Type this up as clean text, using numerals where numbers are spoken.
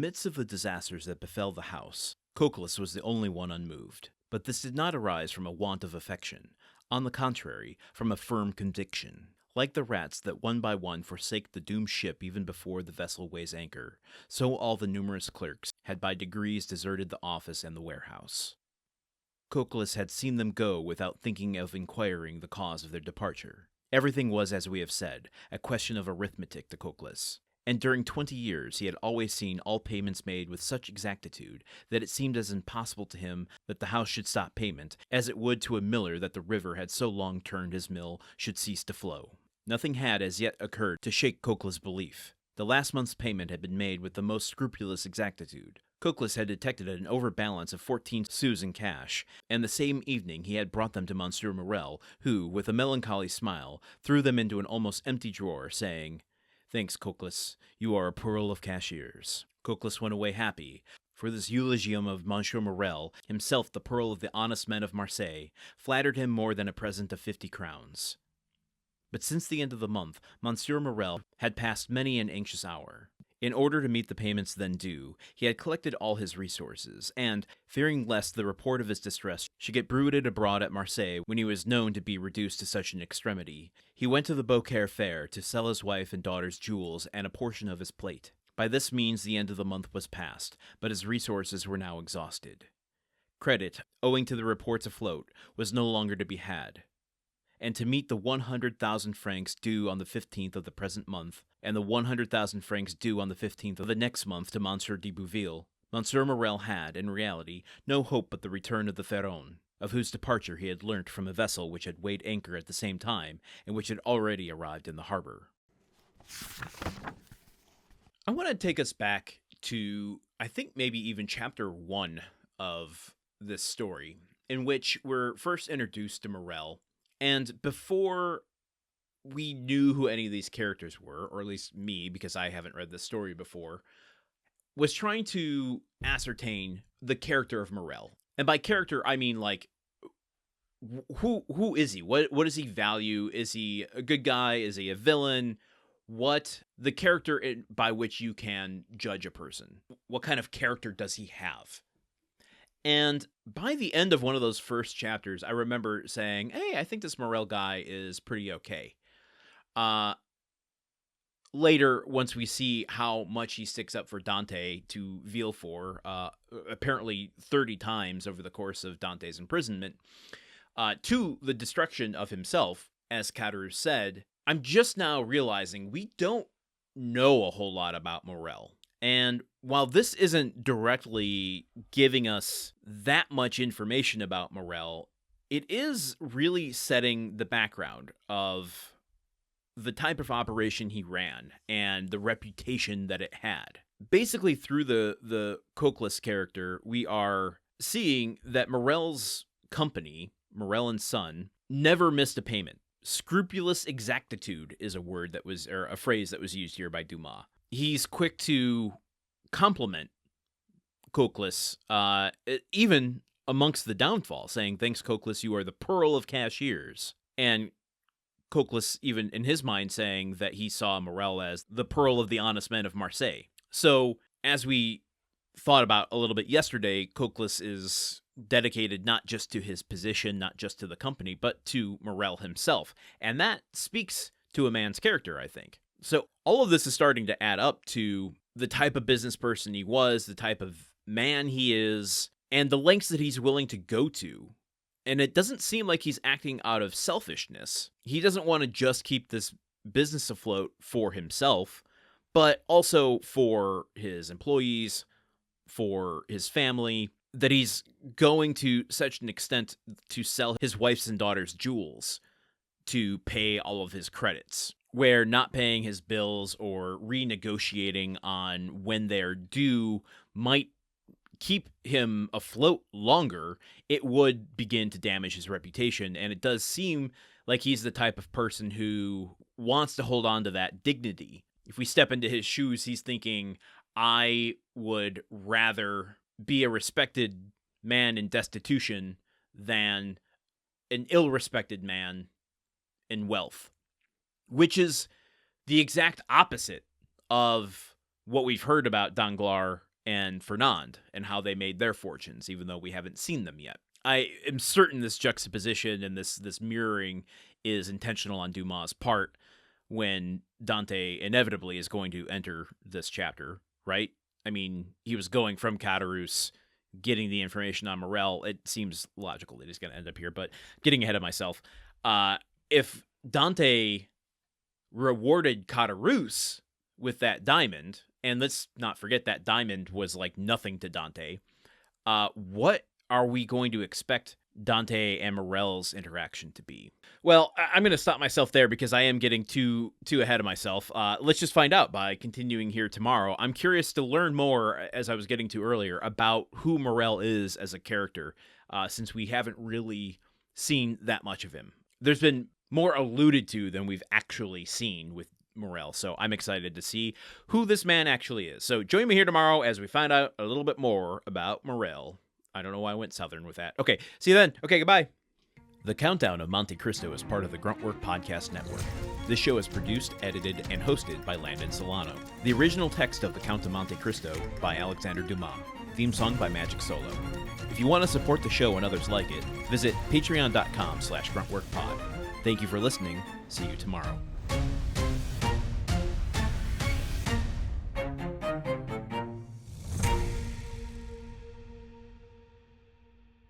midst of the disasters that befell the house, Cocles was the only one unmoved. But this did not arise from a want of affection. On the contrary, from a firm conviction. Like the rats that one by one forsake the doomed ship even before the vessel weighs anchor, so all the numerous clerks had by degrees deserted the office and the warehouse. Cocles had seen them go without thinking of inquiring the cause of their departure. Everything was, as we have said, a question of arithmetic to Cocles. And during 20 years he had always seen all payments made with such exactitude that it seemed as impossible to him that the house should stop payment as it would to a miller that the river had so long turned his mill should cease to flow. Nothing had as yet occurred to shake Cocles' belief. The last month's payment had been made with the most scrupulous exactitude. Cocles had detected an overbalance of 14 sous in cash, and the same evening he had brought them to Monsieur Morrel, who, with a melancholy smile, threw them into an almost empty drawer, saying, "Thanks, Cocles, you are a pearl of cashiers." Cocles went away happy, for this eulogium of Monsieur Morrel, himself the pearl of the honest men of Marseille, flattered him more than a present of 50 crowns. But since the end of the month, Monsieur Morrel had passed many an anxious hour. In order to meet the payments then due, he had collected all his resources, and, fearing lest the report of his distress should get bruited abroad at Marseille when he was known to be reduced to such an extremity, he went to the Beaucaire fair to sell his wife and daughter's jewels and a portion of his plate. By this means the end of the month was past, but his resources were now exhausted. Credit, owing to the reports afloat, was no longer to be had. And to meet the 100,000 francs due on the 15th of the present month, and the 100,000 francs due on the 15th of the next month to Monsieur de Bouville, Monsieur Morrel had, in reality, no hope but the return of the Pharaon, of whose departure he had learnt from a vessel which had weighed anchor at the same time, and which had already arrived in the harbor. I want to take us back to, I think maybe even chapter 1 of this story, in which we're first introduced to Morrel. And before we knew who any of these characters were, or at least me, because I haven't read this story before, was trying to ascertain the character of Morrel. And by character, I mean, like, who is he? What does he value? Is he a good guy? Is he a villain? What the character by which you can judge a person? What kind of character does he have? And by the end of one of those first chapters, I remember saying, hey, I think this Morrel guy is pretty okay. Later, once we see how much he sticks up for Dante to Villefort, apparently 30 times over the course of Dante's imprisonment, to the destruction of himself, as Caderousse said, I'm just now realizing we don't know a whole lot about Morrel. And while this isn't directly giving us that much information about Morrel, it is really setting the background of the type of operation he ran and the reputation that it had. Basically, through the Cocles character, we are seeing that Morrel's company, Morrel and Son, never missed a payment. Scrupulous exactitude is a word that was, or a phrase that was used here by Dumas. He's quick to compliment Cocles, even amongst the downfall, saying, thanks, Cocles, you are the pearl of cashiers. And Cocles, even in his mind, saying that he saw Morrel as the pearl of the honest men of Marseille. So, as we thought about a little bit yesterday, Cocles is dedicated not just to his position, not just to the company, but to Morrel himself. And that speaks to a man's character, I think. So all of this is starting to add up to the type of business person he was, the type of man he is, and the lengths that he's willing to go to. And it doesn't seem like he's acting out of selfishness. He doesn't want to just keep this business afloat for himself, but also for his employees, for his family, that he's going to such an extent to sell his wife's and daughter's jewels to pay all of his credits, where not paying his bills or renegotiating on when they're due might keep him afloat longer. It would begin to damage his reputation, and it does seem like he's the type of person who wants to hold on to that dignity. If we step into his shoes, he's thinking, I would rather be a respected man in destitution than an ill-respected man in wealth, which is the exact opposite of what we've heard about Danglars and Fernand and how they made their fortunes, even though we haven't seen them yet. I am certain this juxtaposition and this mirroring is intentional on Dumas' part when Dante inevitably is going to enter this chapter, right? I mean, he was going from Caderousse, getting the information on Morrel. It seems logical that he's going to end up here, but getting ahead of myself. If Dante rewarded Caderousse with that diamond, and let's not forget that diamond was like nothing to Dante, what are we going to expect Dante and Morrel's interaction to be? Well, I'm going to stop myself there because I am getting too ahead of myself. Let's just find out by continuing here tomorrow. I'm curious to learn more, as I was getting to earlier, about who Morrel is as a character, since we haven't really seen that much of him. There's been more alluded to than we've actually seen with Morrel, so I'm excited to see who this man actually is. So join me here tomorrow as we find out a little bit more about Morrel. I don't know why I went southern with that. Okay, see you then. Okay, goodbye. The Countdown of Monte Cristo is part of the Gruntwork Podcast Network. This show is produced, edited, and hosted by Landon Solano. The original text of The Count of Monte Cristo by Alexander Dumas. Theme song by Magic Solo. If you want to support the show and others like it, visit patreon.com/gruntworkpod. Thank you for listening. See you tomorrow.